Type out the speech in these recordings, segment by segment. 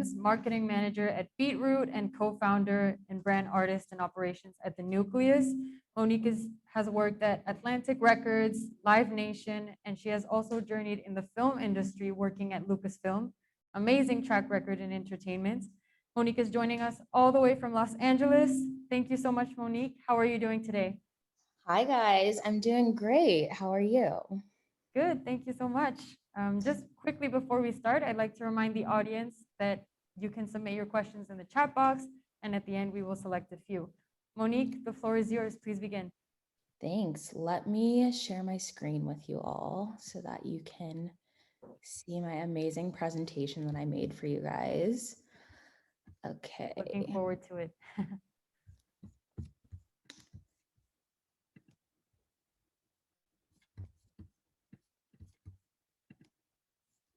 Williams, Marketing Manager at Beetroot and co-founder and brand artist and operations at the Nucleus. Monique has worked at Atlantic Records, Live Nation, and she has also journeyed in the film industry working at Lucasfilm. Amazing track record in entertainment. Monique is joining us all the way from Los Angeles. Thank you so much, Monique. How are you doing today? Hi guys, I'm doing great. How are you? Good, thank you so much. Just quickly before we start, I'd like to remind the audience that you can submit your questions in the chat box, and at the end we will select a few. Monique, the floor is yours. Please begin. Thanks. Let me share my screen with you all so that you can see my amazing presentation that I made for you guys. Okay. Looking forward to it.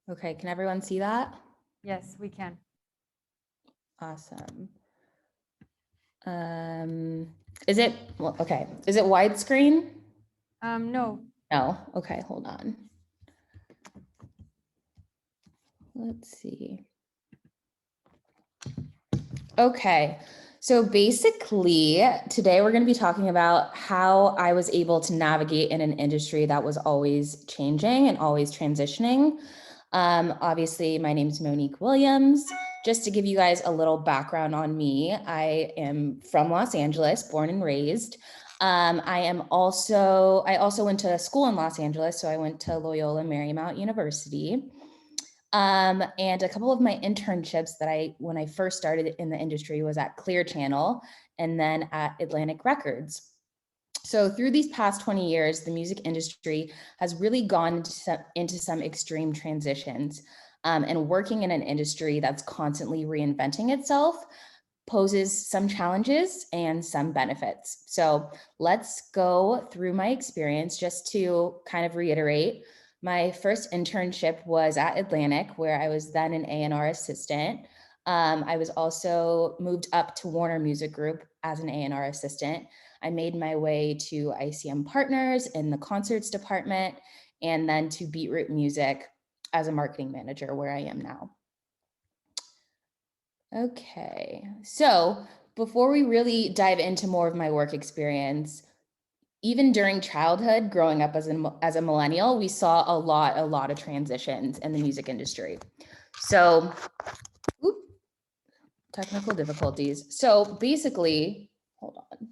Okay, can everyone see that? Yes, we can. Awesome. Is it widescreen? No. No. Okay, hold on. Let's see. Okay, so basically today we're going to be talking about how I was able to navigate in an industry that was always changing and always transitioning. Obviously, my name is Monique Williams. Just to give you guys a little background on me, I am from Los Angeles, born and raised. I also went to school in Los Angeles, so I went to Loyola Marymount University. And a couple of my internships that when I first started in the industry was at Clear Channel and then at Atlantic Records. So through these past 20 years, the music industry has really gone into some extreme transitions. And working in an industry that's constantly reinventing itself poses some challenges and some benefits. So let's go through my experience just to kind of reiterate. My first internship was at Atlantic, where I was then an A&R assistant. I was also moved up to Warner Music Group as an A&R assistant. I made my way to ICM Partners in the concerts department, and then to Beatroot Music as a marketing manager, where I am now. Okay, so before we really dive into more of my work experience, even during childhood, growing up as a millennial, we saw a lot of transitions in the music industry. So, technical difficulties. So basically, hold on,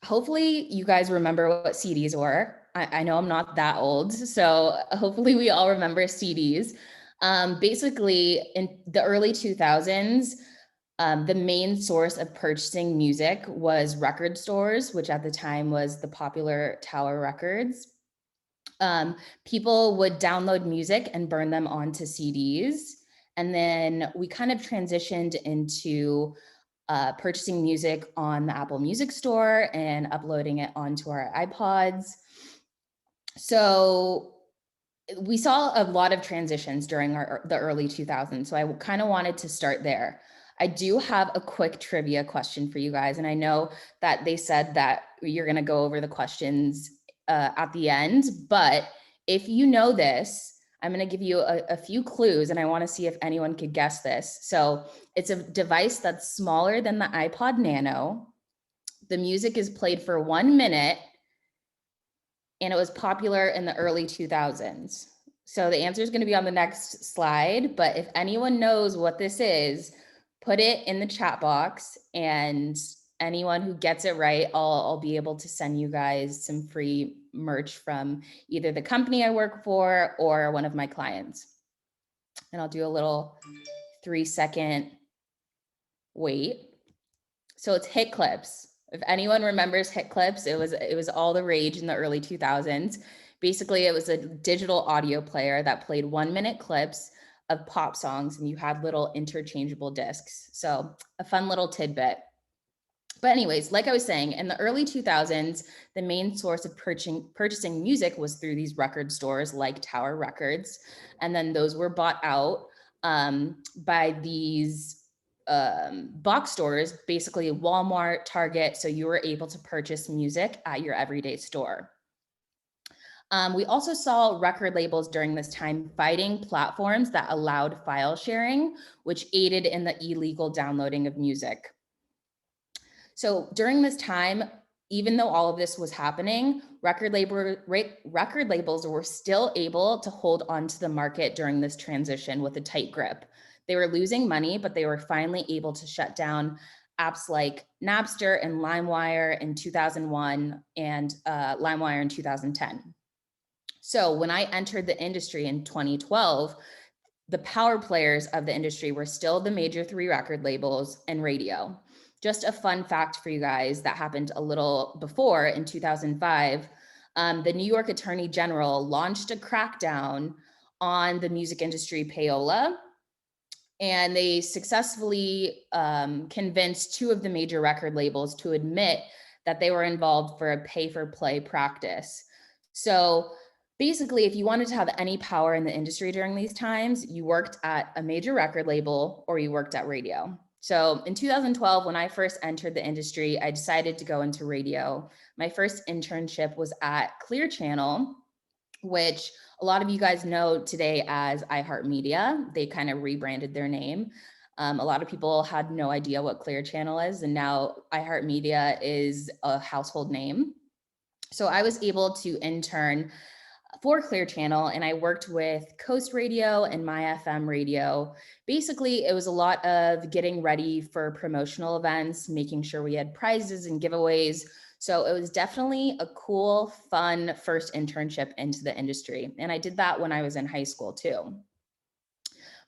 hopefully you guys remember what CDs were. I know I'm not that old, so hopefully we all remember CDs. Basically, in the early 2000s, the main source of purchasing music was record stores, which at the time was the popular Tower Records. People would download music and burn them onto CDs. And then we kind of transitioned into purchasing music on the Apple Music Store and uploading it onto our iPods. So we saw a lot of transitions during the early 2000s. So I kind of wanted to start there. I do have a quick trivia question for you guys. And I know that they said that you're going to go over the questions at the end, but if you know this, I'm going to give you a few clues and I want to see if anyone could guess this. So it's a device that's smaller than the iPod Nano. The music is played for 1 minute and it was popular in the early 2000s. So the answer is going to be on the next slide, but if anyone knows what this is, put it in the chat box, and anyone who gets it right, I'll be able to send you guys some free merch from either the company I work for or one of my clients. And I'll do a little 3-second wait. So it's hit clips. If anyone remembers hit clips, it was all the rage in the early 2000s. Basically, it was a digital audio player that played 1 minute clips of pop songs, and you had little interchangeable discs. So a fun little tidbit. But anyways, like I was saying, in the early 2000s, the main source of purchasing music was through these record stores like Tower Records. And then those were bought out by these box stores, basically Walmart, Target. So you were able to purchase music at your everyday store. We also saw record labels during this time fighting platforms that allowed file sharing, which aided in the illegal downloading of music. So during this time, even though all of this was happening, record labels were still able to hold onto the market during this transition with a tight grip. They were losing money, but they were finally able to shut down apps like Napster and LimeWire in 2001 and LimeWire in 2010. So when I entered the industry in 2012, the power players of the industry were still the major three record labels and radio. Just a fun fact for you guys that happened a little before in 2005, the New York Attorney General launched a crackdown on the music industry payola, and they successfully convinced two of the major record labels to admit that they were involved for a pay-for-play practice. So basically, if you wanted to have any power in the industry during these times, you worked at a major record label or you worked at radio. So in 2012, when I first entered the industry, I decided to go into radio. My first internship was at Clear Channel, which a lot of you guys know today as iHeartMedia. They kind of rebranded their name. A lot of people had no idea what Clear Channel is, and now iHeartMedia is a household name. So I was able to intern for Clear Channel, and I worked with Coast Radio and My FM Radio. Basically, it was a lot of getting ready for promotional events, making sure we had prizes and giveaways. So it was definitely a cool, fun first internship into the industry. And I did that when I was in high school too.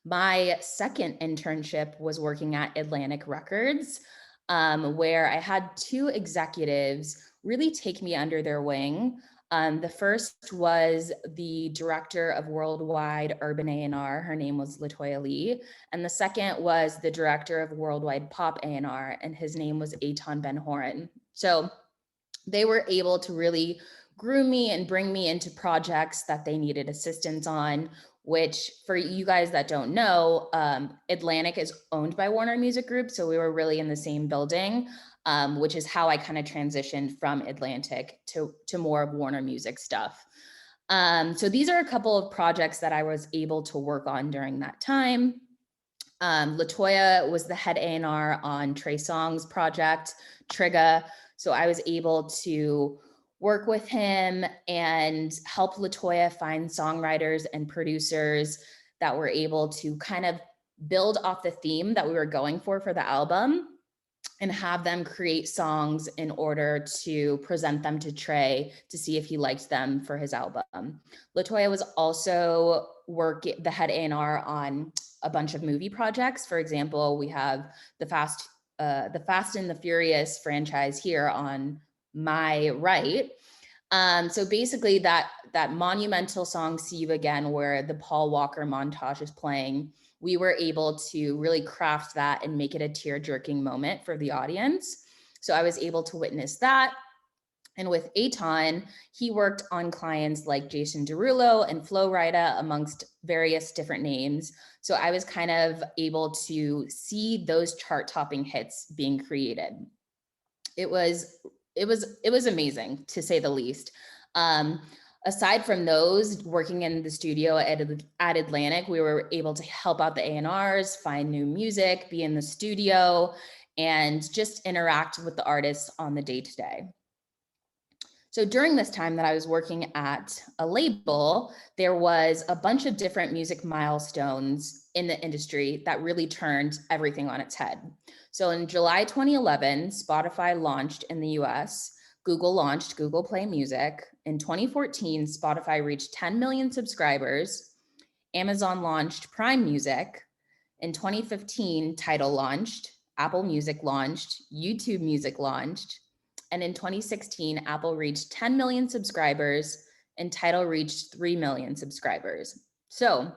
My second internship was working at Atlantic Records, where I had two executives really take me under their wing. The first was the director of worldwide urban A&R. Her name was Latoya Lee. And the second was the director of worldwide pop A&R, and his name was Eitan Ben-Horon. So they were able to really groom me and bring me into projects that they needed assistance on, which for you guys that don't know, Atlantic is owned by Warner Music Group. So we were really in the same building, which is how I kind of transitioned from Atlantic to more of Warner Music stuff. So these are a couple of projects that I was able to work on during that time. Latoya was the head A&R on Trey Songz's project, Trigga. So I was able to work with him and help Latoya find songwriters and producers that were able to kind of build off the theme that we were going for the album and have them create songs in order to present them to Trey to see if he liked them for his album. Latoya was also the head A&R on a bunch of movie projects. For example, we have the Fast and the Furious franchise here on my right. So basically that monumental song, See You Again, where the Paul Walker montage is playing, we were able to really craft that and make it a tear-jerking moment for the audience. So I was able to witness that. And with Eitan, he worked on clients like Jason Derulo and Flo Rida, amongst various different names. So I was kind of able to see those chart-topping hits being created. It was amazing, to say the least. Aside from those, working in the studio at Atlantic, we were able to help out the A&Rs, find new music, be in the studio, and just interact with the artists on the day-to-day. So during this time that I was working at a label, there was a bunch of different music milestones in the industry that really turned everything on its head. So in July 2011, Spotify launched in the US. Google launched Google Play Music. In 2014, Spotify reached 10 million subscribers. Amazon launched Prime Music. In 2015, Tidal launched. Apple Music launched. YouTube Music launched. And in 2016, Apple reached 10 million subscribers and Tidal reached 3 million subscribers. So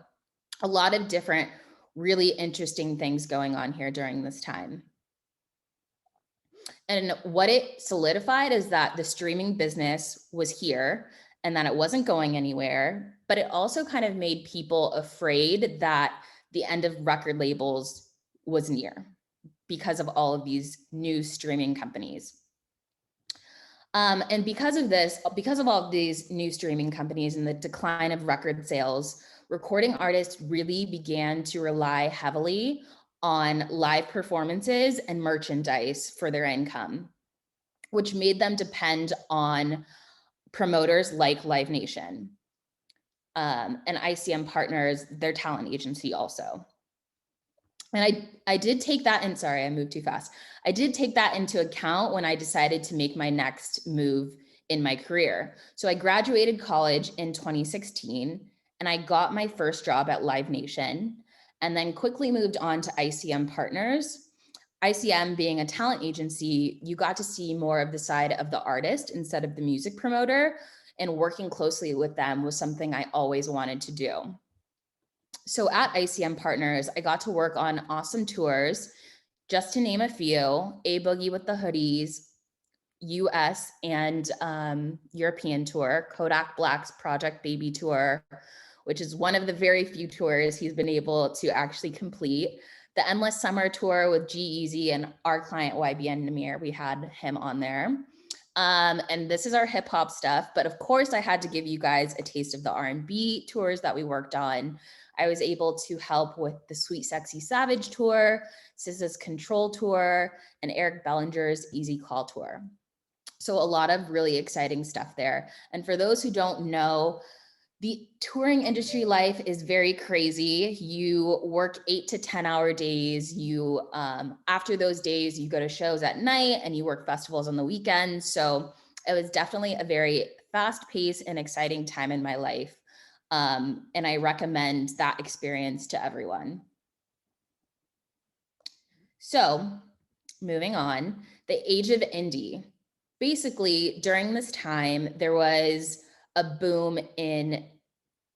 a lot of different really interesting things going on here during this time. And what it solidified is that the streaming business was here and that it wasn't going anywhere, but it also kind of made people afraid that the end of record labels was near because of all of these new streaming companies. And because of this, because of all of these new streaming companies and the decline of record sales, recording artists really began to rely heavily on live performances and merchandise for their income, which made them depend on promoters like Live Nation, and ICM Partners, their talent agency also. And I did take that in, sorry, I moved too fast. I did take that into account when I decided to make my next move in my career. So I graduated college in 2016 and I got my first job at Live Nation and then quickly moved on to ICM Partners. ICM being a talent agency, you got to see more of the side of the artist instead of the music promoter, and working closely with them was something I always wanted to do. So at ICM Partners, I got to work on awesome tours, just to name a few: A Boogie with the Hoodies, US and European tour, Kodak Black's Project Baby tour, which is one of the very few tours he's been able to actually complete. The Endless Summer tour with G-Eazy and our client YBN Namir, we had him on there. And this is our hip hop stuff, but of course I had to give you guys a taste of the R&B tours that we worked on. I was able to help with the Sweet Sexy Savage tour, SZA's Control tour, and Eric Bellinger's Easy Call tour. So a lot of really exciting stuff there. And for those who don't know, the touring industry life is very crazy. You work 8 to 10 hour days. You, after those days, you go to shows at night and you work festivals on the weekends. So it was definitely a very fast paced and exciting time in my life. And I recommend that experience to everyone. So moving on, the age of indie. Basically, during this time, there was a boom in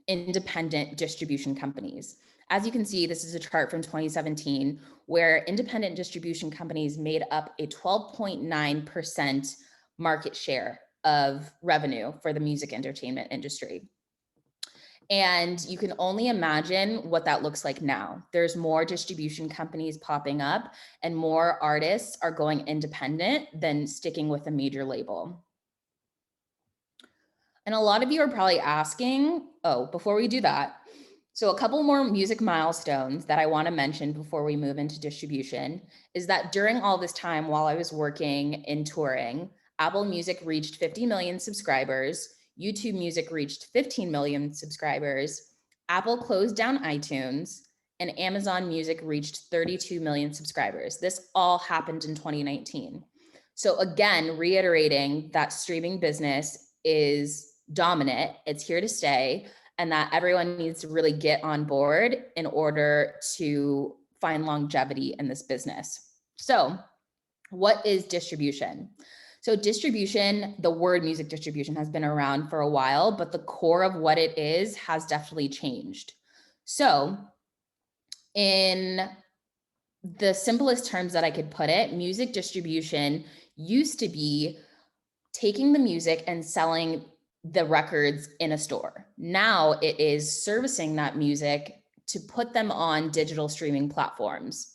independent distribution companies. As you can see, this is a chart from 2017, where independent distribution companies made up a 12.9% market share of revenue for the music entertainment industry. And you can only imagine what that looks like now. There's more distribution companies popping up and more artists are going independent than sticking with a major label. And a lot of you are probably asking, oh, before we do that, so a couple more music milestones that I want to mention before we move into distribution is that during all this time while I was working in touring, Apple Music reached 50 million subscribers, YouTube Music reached 15 million subscribers, Apple closed down iTunes, and Amazon Music reached 32 million subscribers. This all happened in 2019. So again, reiterating that streaming business is dominant, it's here to stay, and that everyone needs to really get on board in order to find longevity in this business. So what is distribution? So distribution, the word music distribution has been around for a while, but the core of what it is has definitely changed. So in the simplest terms that I could put it, music distribution used to be taking the music and selling the records in a store. Now it is servicing that music to put them on digital streaming platforms.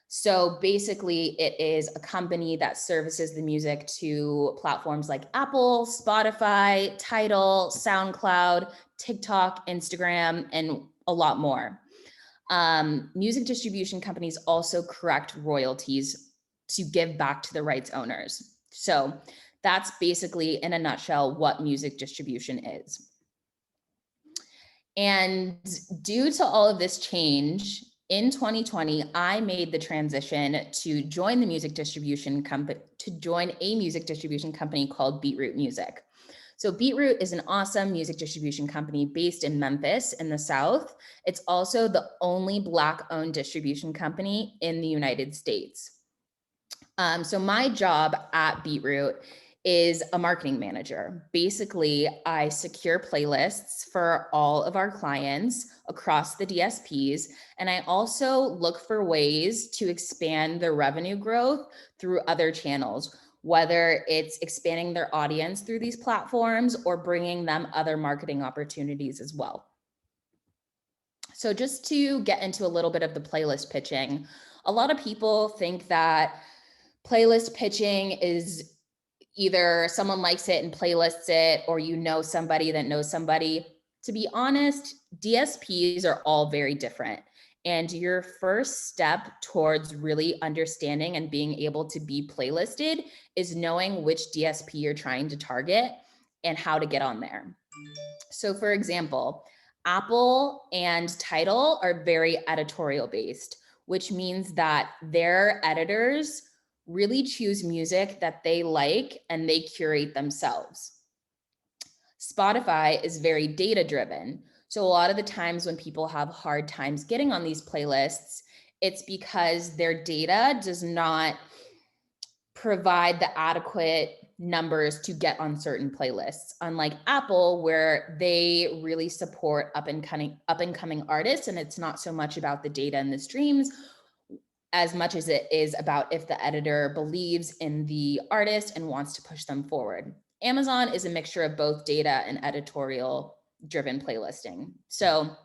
So basically it is a company that services the music to platforms like Apple, Spotify, Tidal, SoundCloud, TikTok, Instagram, and a lot more. Music distribution companies also collect royalties to give back to the rights owners. So that's basically, in a nutshell, what music distribution is. And due to all of this change, in 2020, I made the transition to join the music distribution company, to join a music distribution company called Beatroot Music. So Beatroot is an awesome music distribution company based in Memphis in the South. It's also the only Black-owned distribution company in the United States. So my job at Beatroot is a marketing manager. Basically, I secure playlists for all of our clients across the DSPs, and I also look for ways to expand their revenue growth through other channels, whether it's expanding their audience through these platforms or bringing them other marketing opportunities as well. So just to get into a little bit of the playlist pitching, a lot of people think that playlist pitching is either someone likes it and playlists it, or you know somebody that knows somebody. To be honest, DSPs are all very different. And your first step towards really understanding and being able to be playlisted is knowing which DSP you're trying to target and how to get on there. So for example, Apple and Tidal are very editorial based, which means that their editors really choose music that they like and they curate themselves. Spotify is very data driven. So a lot of the times when people have hard times getting on these playlists, it's because their data does not provide the adequate numbers to get on certain playlists. Unlike Apple, where they really support up and coming artists, and it's not so much about the data and the streams as much as it is about if the editor believes in the artist and wants to push them forward. Amazon is a mixture of both data and editorial driven playlisting. So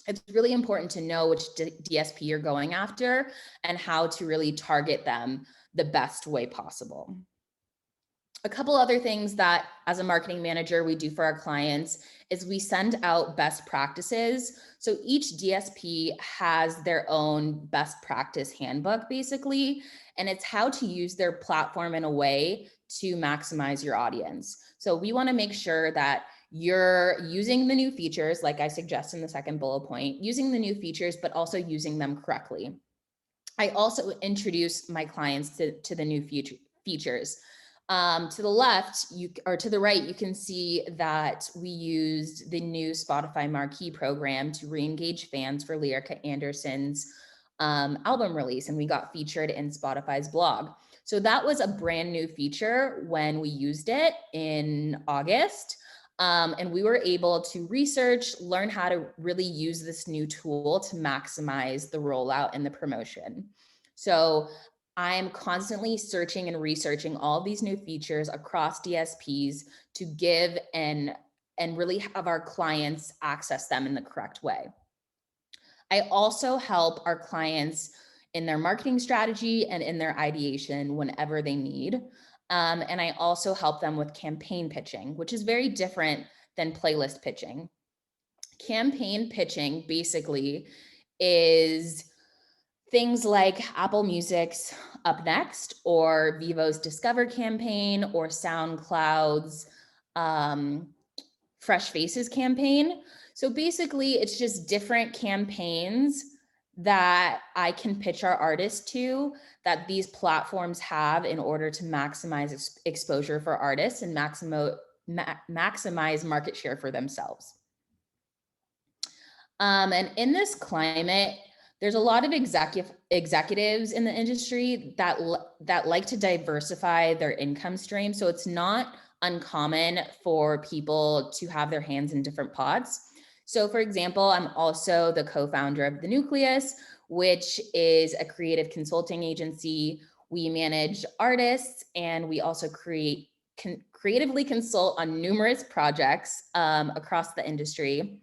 it's really important to know which DSP you're going after and how to really target them the best way possible. A couple other things that as a marketing manager we do for our clients is we send out best practices. So each DSP has their own best practice handbook basically, and it's how to use their platform in a way to maximize your audience. So we want to make sure that you're using the new features, like I suggest in the second bullet point, using the new features, but also using them correctly. I also introduce my clients to the new features. To the left, or to the right, you can see that we used the new Spotify Marquee program to re-engage fans for Lyrica Anderson's album release, and we got featured in Spotify's blog. So that was a brand new feature when we used it in August. And we were able to research, learn how to really use this new tool to maximize the rollout and the promotion. So I'm constantly searching and researching all of these new features across DSPs to give and really have our clients access them in the correct way. I also help our clients in their marketing strategy and in their ideation whenever they need. And I also help them with campaign pitching, which is very different than playlist pitching. Campaign pitching basically is things like Apple Music's Up Next, or Vivo's Discover campaign, or SoundCloud's Fresh Faces campaign. So basically, it's just different campaigns that I can pitch our artists to, that these platforms have in order to maximize exposure for artists and maximize market share for themselves. And in this climate, there's a lot of executives in the industry that like to diversify their income stream. So it's not uncommon for people to have their hands in different pots. So for example, I'm also the co-founder of the Nucleus, which is a creative consulting agency. We manage artists, and we also creatively consult on numerous projects across the industry.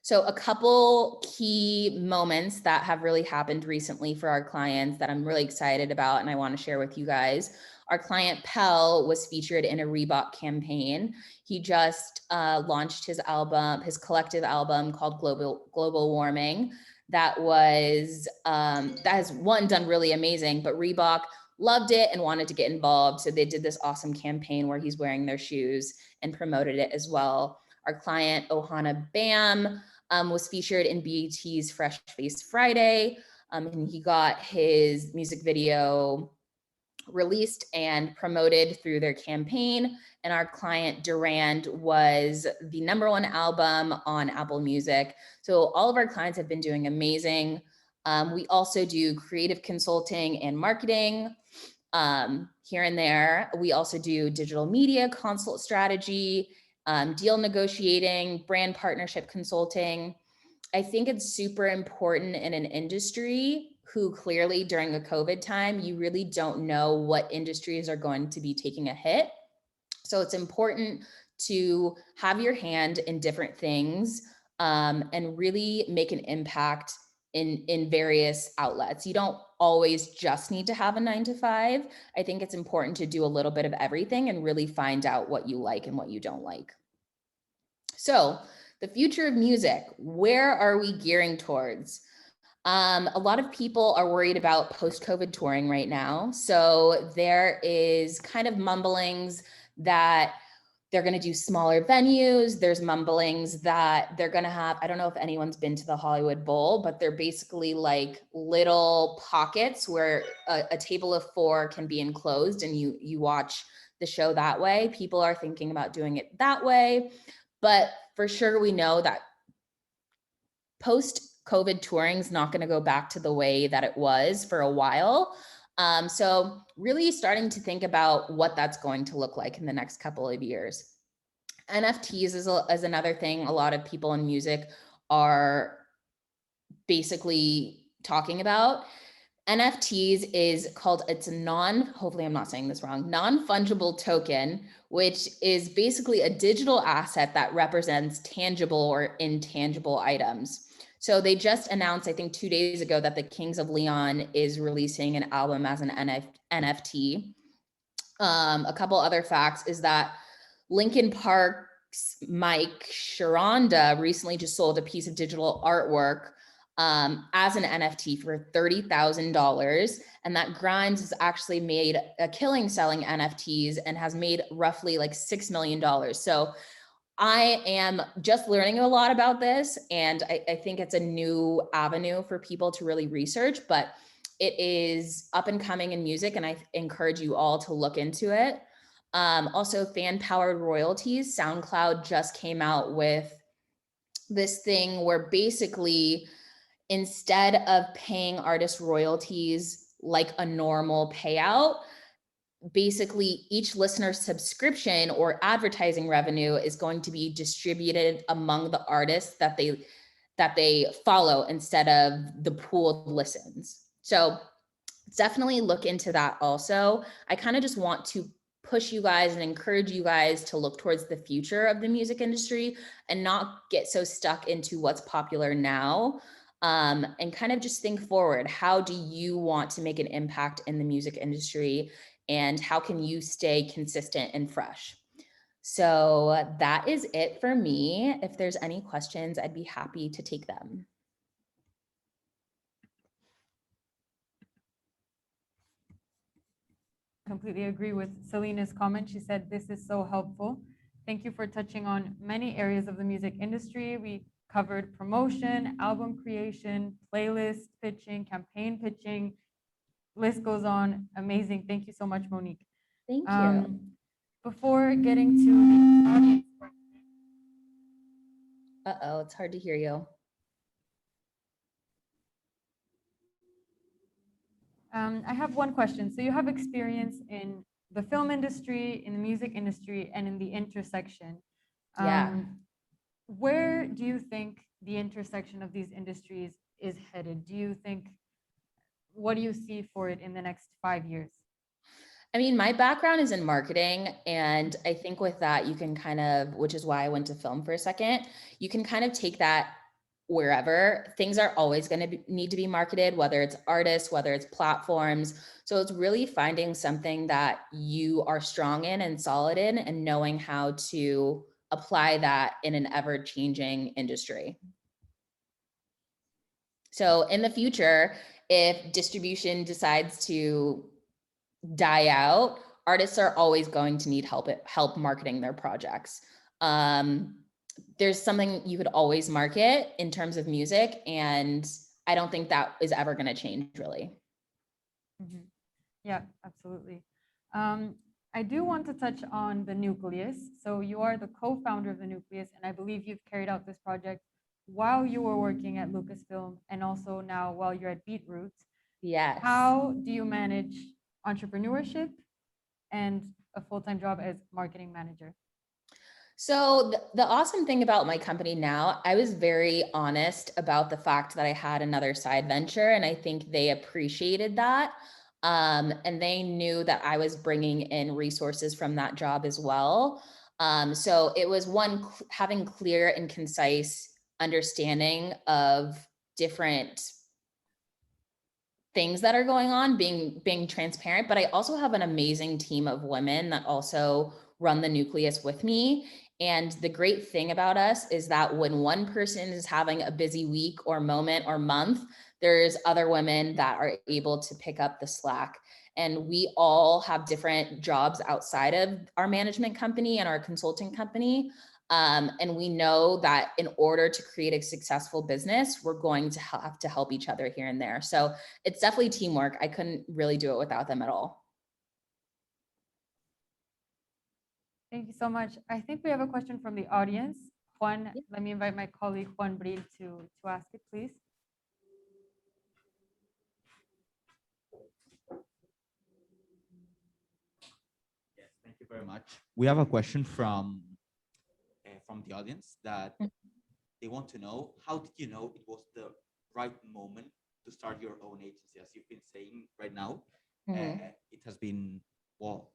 So a couple key moments that have really happened recently for our clients that I'm really excited about and I want to share with you guys. Our client Pell was featured in a Reebok campaign. He just launched his album, his collective album called Global Warming. That has done really amazing, but Reebok loved it and wanted to get involved. So they did this awesome campaign where he's wearing their shoes and promoted it as well. Our client Ohana Bam was featured in BET's Fresh Face Friday, and he got his music video released and promoted through their campaign. And our client Durand was the #1 album on Apple Music. So all of our clients have been doing amazing. We also do creative consulting and marketing here and there. We also do digital media consult strategy, deal negotiating, brand partnership consulting. I think it's super important in an industry who clearly during the COVID time, you really don't know what industries are going to be taking a hit. So it's important to have your hand in different things and really make an impact in various outlets. You don't always just need to have a 9 to 5. I think it's important to do a little bit of everything and really find out what you like and what you don't like. So the future of music, where are we gearing towards? A lot of people are worried about post-COVID touring right now. So there is kind of mumblings that they're going to do smaller venues. There's mumblings that they're going to have, I don't know if anyone's been to the Hollywood Bowl, but they're basically like little pockets where a table of 4 can be enclosed and you watch the show that way. People are thinking about doing it that way. But for sure, we know that post-COVID touring is not going to go back to the way that it was for a while. So really starting to think about what that's going to look like in the next couple of years. NFTs is another thing a lot of people in music are basically talking about. NFTs is called, it's a hopefully I'm not saying this wrong, non-fungible token, which is basically a digital asset that represents tangible or intangible items. So they just announced, I think 2 days ago, that the Kings of Leon is releasing an album as an NFT. A couple other facts is that Linkin Park's Mike Sharonda recently just sold a piece of digital artwork as an NFT for $30,000. And that Grimes has actually made a killing selling NFTs and has made roughly like $6 million. So I am just learning a lot about this, and I think it's a new avenue for people to really research, but it is up and coming in music, and I encourage you all to look into it. Also, fan-powered royalties. SoundCloud just came out with this thing where basically, instead of paying artists royalties like a normal payout, basically each listener's subscription or advertising revenue is going to be distributed among the artists that they follow instead of the pooled listens. So definitely look into that also. I kind of just want to push you guys and encourage you guys to look towards the future of the music industry and not get so stuck into what's popular now. And kind of just think forward. How do you want to make an impact in the music industry? And how can you stay consistent and fresh? So that is it for me. If there's any questions, I'd be happy to take them. Completely agree with Selena's comment. She said, this is so helpful. Thank you for touching on many areas of the music industry. We covered promotion, album creation, playlist pitching, campaign pitching. List goes on. Amazing. Thank you so much, Monique. Thank you. Before getting to the audience, Uh-oh, it's hard to hear you. I have one question. So you have experience in the film industry, in the music industry, and in the intersection. Yeah. Where do you think the intersection of these industries is headed? What do you see for it in the next 5 years? I mean, my background is in marketing, and I think with that, you can kind of, which is why I went to film for a second, you can kind of take that wherever. Things are always going to need to be marketed, whether it's artists, whether it's platforms. So it's really finding something that you are strong in and solid in and knowing how to apply that in an ever-changing industry. So in the future, if distribution decides to die out, artists are always going to need help marketing their projects. There's something you could always market in terms of music, and I don't think that is ever going to change, really. Mm-hmm. Yeah, absolutely. I do want to touch on the Nucleus. So you are the co-founder of the Nucleus, and I believe you've carried out this project while you were working at Lucasfilm and also now while you're at Beetroot. Yes. How do you manage entrepreneurship and a full-time job as marketing manager? So the awesome thing about my company now, I was very honest about the fact that I had another side venture, and I think they appreciated that. And they knew that I was bringing in resources from that job as well. So it was having clear and concise understanding of different things that are going on, being transparent, but I also have an amazing team of women that also run the Nucleus with me. And the great thing about us is that when one person is having a busy week or moment or month, there's other women that are able to pick up the slack. And we all have different jobs outside of our management company and our consulting company. And we know that in order to create a successful business, we're going to have to help each other here and there. So it's definitely teamwork. I couldn't really do it without them at all. Thank you so much. I think we have a question from the audience. Juan, let me invite my colleague Juan Bril to ask it, please. Yes, thank you very much. We have a question from the audience that they want to know, how did you know it was the right moment to start your own agency? As you've been saying right now, it has been, well,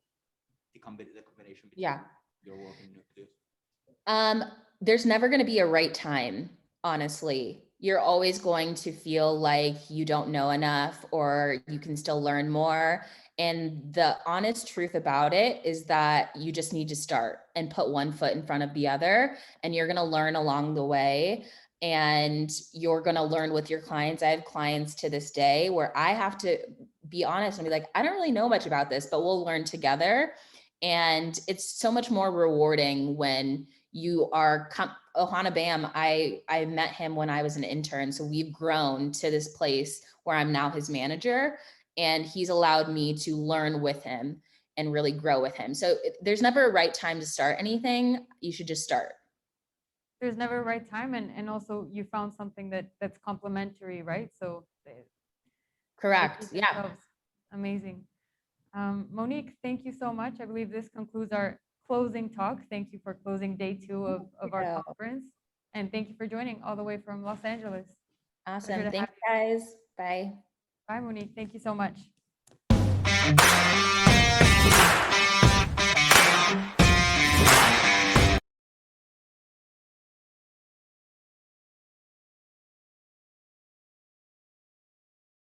the combination between your work and Nucleus. There's never going to be a right time, honestly. You're always going to feel like you don't know enough or you can still learn more. And the honest truth about it is that you just need to start and put one foot in front of the other, and you're going to learn along the way. And you're going to learn with your clients. I have clients to this day where I have to be honest and be like, I don't really know much about this, but we'll learn together. And it's so much more rewarding when you are Ohana Bam. I met him when I was an intern. So we've grown to this place where I'm now his manager, and he's allowed me to learn with him and really grow with him. So there's never a right time to start anything. You should just start. There's never a right time. And also you found something that's complementary, right? So correct. Yeah. Themselves. Amazing. Monique, thank you so much. I believe this concludes our closing talk. Thank you for closing day 2 of our conference. And thank you for joining all the way from Los Angeles. Awesome. Thanks, guys. Bye. Bye, Monique. Thank you so much.